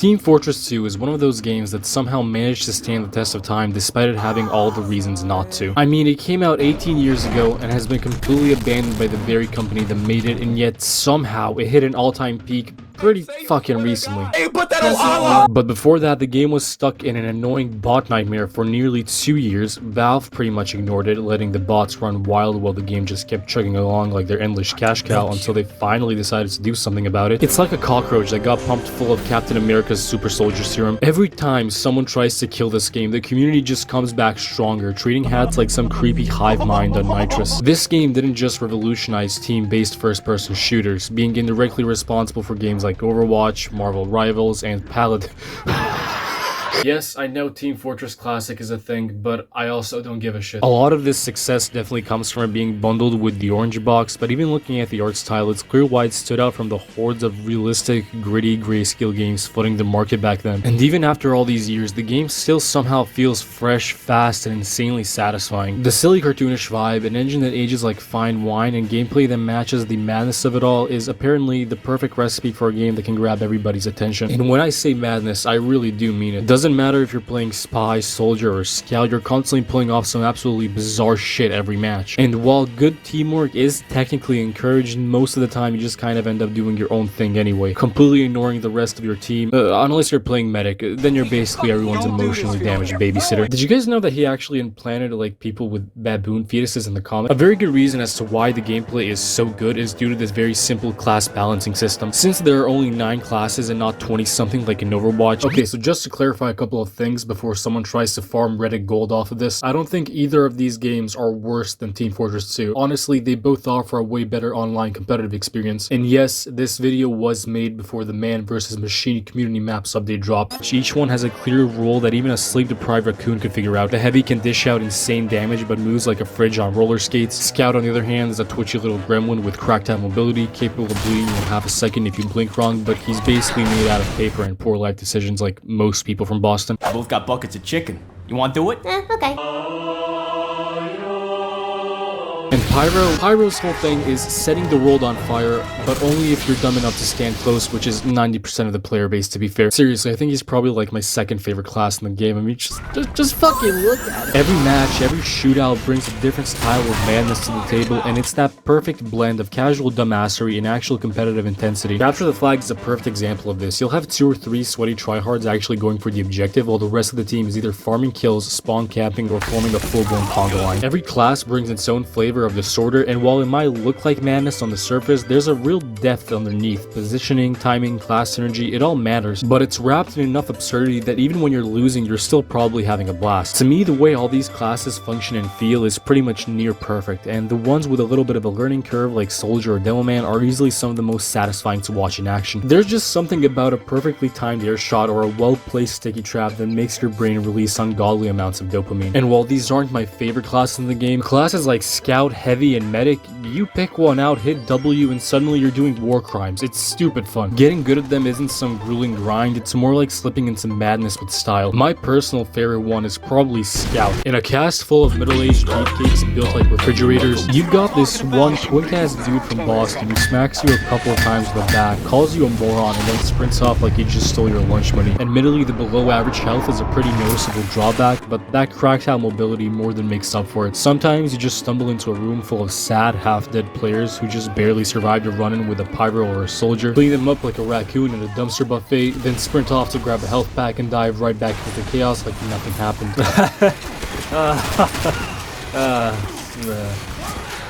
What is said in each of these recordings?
Team Fortress 2 is one of those games that somehow managed to stand the test of time despite it having all the reasons not to. I mean, it came out 18 years ago and has been completely abandoned by the very company that made it, and yet somehow it hit an all-time peak pretty fucking recently. Hey, put that on Allah! But before that, the game was stuck in an annoying bot nightmare for nearly 2 years. Valve pretty much ignored it, letting the bots run wild while the game just kept chugging along like their endless cash cow until they finally decided to do something about it. It's like a cockroach that got pumped full of Captain America's super soldier serum. Every time someone tries to kill this game, the community just comes back stronger, treating hats like some creepy hive mind on nitrous. This game didn't just revolutionize team-based first-person shooters, being indirectly responsible for games like Overwatch, Marvel Rivals, and Paladin. Yes, I know Team Fortress Classic is a thing, but I also don't give a shit. A lot of this success definitely comes from it being bundled with the orange box, but even looking at the art style, it's clear why it stood out from the hordes of realistic, gritty grayscale games flooding the market back then. And even after all these years, the game still somehow feels fresh, fast, and insanely satisfying. The silly cartoonish vibe, an engine that ages like fine wine, and gameplay that matches the madness of it all is apparently the perfect recipe for a game that can grab everybody's attention. And when I say madness, I really do mean it. Doesn't matter if you're playing spy, soldier, or scout, you're constantly pulling off some absolutely bizarre shit every match. And while good teamwork is technically encouraged, most of the time you just kind of end up doing your own thing anyway, completely ignoring the rest of your team, unless you're playing medic, then you're basically everyone's emotionally damaged babysitter. Did you guys know that he actually implanted like people with baboon fetuses in the comic? A very good reason as to why the gameplay is so good is due to this very simple class balancing system. Since there are only 9 classes and not 20 something like in Overwatch. Okay, so just to clarify a couple of things before someone tries to farm Reddit gold off of this, I don't think either of these games are worse than Team Fortress 2. Honestly, they both offer a way better online competitive experience. And yes, this video was made before the Man vs. Machine community maps update dropped. Each one has a clear rule that even a sleep-deprived raccoon could figure out. The Heavy can dish out insane damage but moves like a fridge on roller skates. Scout, on the other hand, is a twitchy little gremlin with cracked out mobility, capable of bleeding in half a second if you blink wrong, but he's basically made out of paper and poor life decisions like most people from Boston. Both got buckets of chicken. You want to do it? Okay. And Pyro's whole thing is setting the world on fire, but only if you're dumb enough to stand close, which is 90% of the player base, to be fair. Seriously, I think he's probably like my second favorite class in the game. I mean, just fucking look at it. Every match, every shootout brings a different style of madness to the table, and it's that perfect blend of casual dumbassery and actual competitive intensity. Capture the Flag is a perfect example of this. You'll have 2 or 3 sweaty tryhards actually going for the objective, while the rest of the team is either farming kills, spawn camping, or forming a full-blown conga line. Every class brings its own flavor of disorder, and while it might look like madness on the surface, there's a real depth underneath. Positioning, timing, class synergy, it all matters, but it's wrapped in enough absurdity that even when you're losing, you're still probably having a blast. To me, the way all these classes function and feel is pretty much near perfect, and the ones with a little bit of a learning curve like Soldier or Demoman are easily some of the most satisfying to watch in action. There's just something about a perfectly timed air shot or a well-placed sticky trap that makes your brain release ungodly amounts of dopamine. And while these aren't my favorite classes in the game, classes like Scout, Heavy, and Medic, you pick one out, hit W, and suddenly you're doing war crimes. It's stupid fun. Getting good at them isn't some grueling grind, it's more like slipping into madness with style. My personal favorite one is probably Scout. In a cast full of middle-aged beefcakes built like refrigerators, you've got this one twink-ass dude from Boston who smacks you a couple of times in the back, calls you a moron, and then sprints off like he just stole your lunch money. Admittedly, the below-average health is a pretty noticeable drawback, but that cracked out mobility more than makes up for it. Sometimes you just stumble into a room full of sad, half-dead players who just barely survived a run-in with a pyro or a soldier, clean them up like a raccoon at a dumpster buffet, then sprint off to grab a health pack and dive right back into the chaos like nothing happened.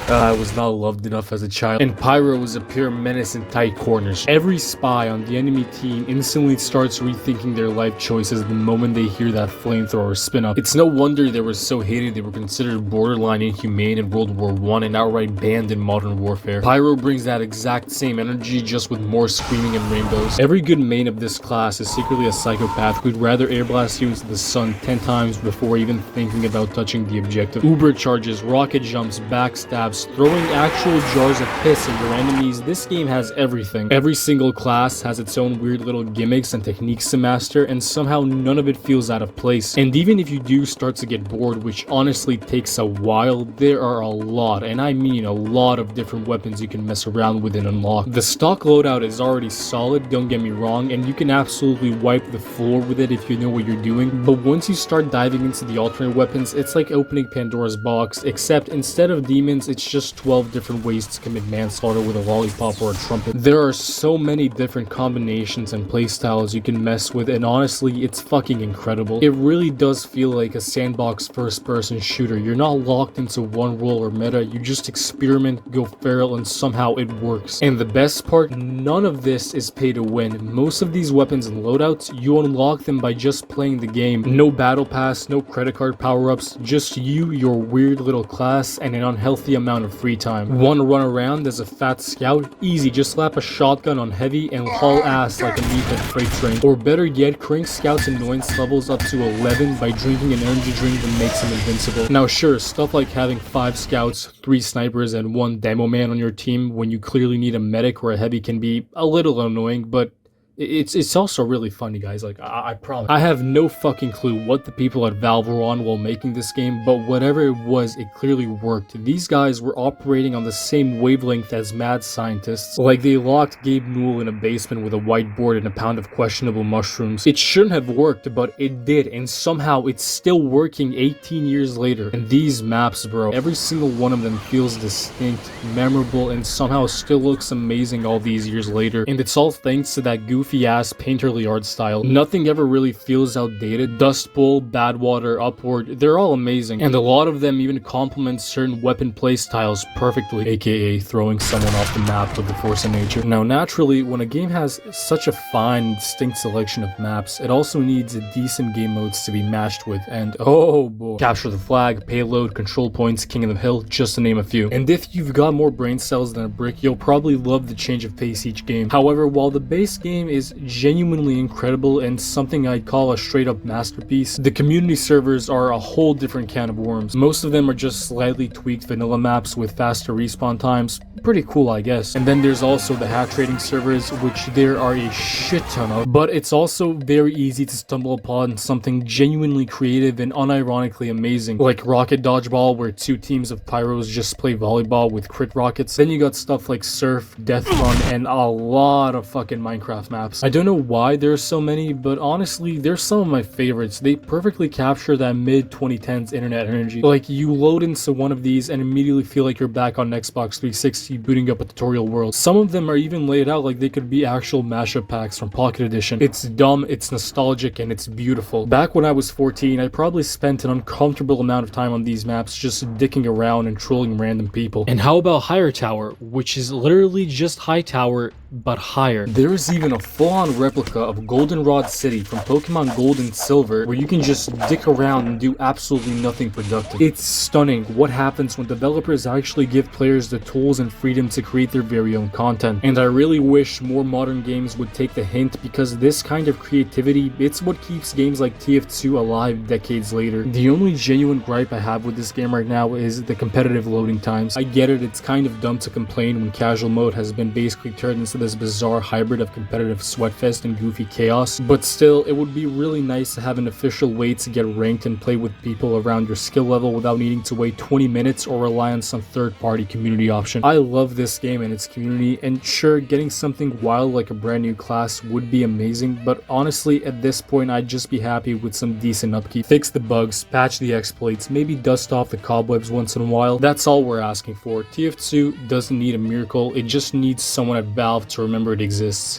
I was not loved enough as a child. And Pyro was a pure menace in tight corners. Every spy on the enemy team instantly starts rethinking their life choices the moment they hear that flamethrower spin up. It's no wonder they were so hated they were considered borderline inhumane in World War I and outright banned in Modern Warfare. Pyro brings that exact same energy, just with more screaming and rainbows. Every good main of this class is secretly a psychopath who'd rather airblast you into the sun 10 times before even thinking about touching the objective. Uber charges, rocket jumps, backstabs, maps, throwing actual jars of piss at your enemies, this game has everything. Every single class has its own weird little gimmicks and techniques to master, and somehow none of it feels out of place. And even if you do start to get bored, which honestly takes a while, there are a lot, and I mean a lot of different weapons you can mess around with and unlock. The stock loadout is already solid, don't get me wrong, and you can absolutely wipe the floor with it if you know what you're doing, but once you start diving into the alternate weapons, it's like opening Pandora's box, except instead of demons, it's just 12 different ways to commit manslaughter with a lollipop or a trumpet. There are so many different combinations and playstyles you can mess with, and honestly, it's fucking incredible. It really does feel like a sandbox first-person shooter. You're not locked into one role or meta, you just experiment, go feral, and somehow it works. And the best part, none of this is pay to win. Most of these weapons and loadouts, you unlock them by just playing the game. No battle pass, no credit card power-ups, just you, your weird little class, and an unhealthy amount of free time. Wanna run around as a fat scout? Easy, just slap a shotgun on heavy and haul ass like a meathead freight train. Or better yet, crank scouts annoyance levels up to 11 by drinking an energy drink that makes them invincible. Now sure, stuff like having 5 scouts, 3 snipers, and 1 demo man on your team when you clearly need a medic or a heavy can be a little annoying, but it's also really funny, guys. Like, I promise. I have no fucking clue what the people at Valve were on while making this game, but whatever it was, it clearly worked. These guys were operating on the same wavelength as mad scientists. Like, they locked Gabe Newell in a basement with a whiteboard and a pound of questionable mushrooms. It shouldn't have worked, but it did, and somehow it's still working 18 years later. And these maps, bro, every single one of them feels distinct, memorable, and somehow still looks amazing all these years later. And it's all thanks to that goofy ass painterly art style. Nothing ever really feels outdated. Dust Bowl, Badwater, Upward, they're all amazing, and a lot of them even complement certain weapon play styles perfectly, aka throwing someone off the map with the force of nature. Now naturally, when a game has such a fine, distinct selection of maps, it also needs decent game modes to be matched with, and oh boy. Capture the Flag, Payload, Control Points, King of the Hill, just to name a few. And if you've got more brain cells than a brick, you'll probably love the change of pace each game. However, while the base game is genuinely incredible and something I'd call a straight up masterpiece, the community servers are a whole different can of worms. Most of them are just slightly tweaked vanilla maps with faster respawn times. Pretty cool, I guess. And then there's also the hat trading servers, which there are a shit ton of, but it's also very easy to stumble upon something genuinely creative and unironically amazing, like Rocket Dodgeball, where 2 teams of pyros just play volleyball with crit rockets. Then you got stuff like Surf, Death Run, and a lot of fucking Minecraft maps. I don't know why there's so many, but honestly, they're some of my favorites. They perfectly capture that mid-2010s internet energy. Like, you load into one of these and immediately feel like you're back on Xbox 360 booting up a tutorial world. Some of them are even laid out like they could be actual mashup packs from Pocket Edition. It's dumb, it's nostalgic, and it's beautiful. Back when I was 14, I probably spent an uncomfortable amount of time on these maps just dicking around and trolling random people. And how about Higher Tower, which is literally just High Tower, but higher. There's even a full-on replica of Goldenrod City from Pokemon Gold and Silver, where you can just dick around and do absolutely nothing productive. It's stunning what happens when developers actually give players the tools and freedom to create their very own content. And I really wish more modern games would take the hint, because this kind of creativity, it's what keeps games like TF2 alive decades later. The only genuine gripe I have with this game right now is the competitive loading times. I get it, it's kind of dumb to complain when casual mode has been basically turned into this bizarre hybrid of competitive sweatfest and goofy chaos, but still, it would be really nice to have an official way to get ranked and play with people around your skill level without needing to wait 20 minutes or rely on some third-party community option. I love this game and its community, and sure, getting something wild like a brand new class would be amazing, but honestly, at this point, I'd just be happy with some decent upkeep. Fix the bugs, patch the exploits, maybe dust off the cobwebs once in a while. That's all we're asking for. TF2 doesn't need a miracle, it just needs someone at Valve to remember it exists.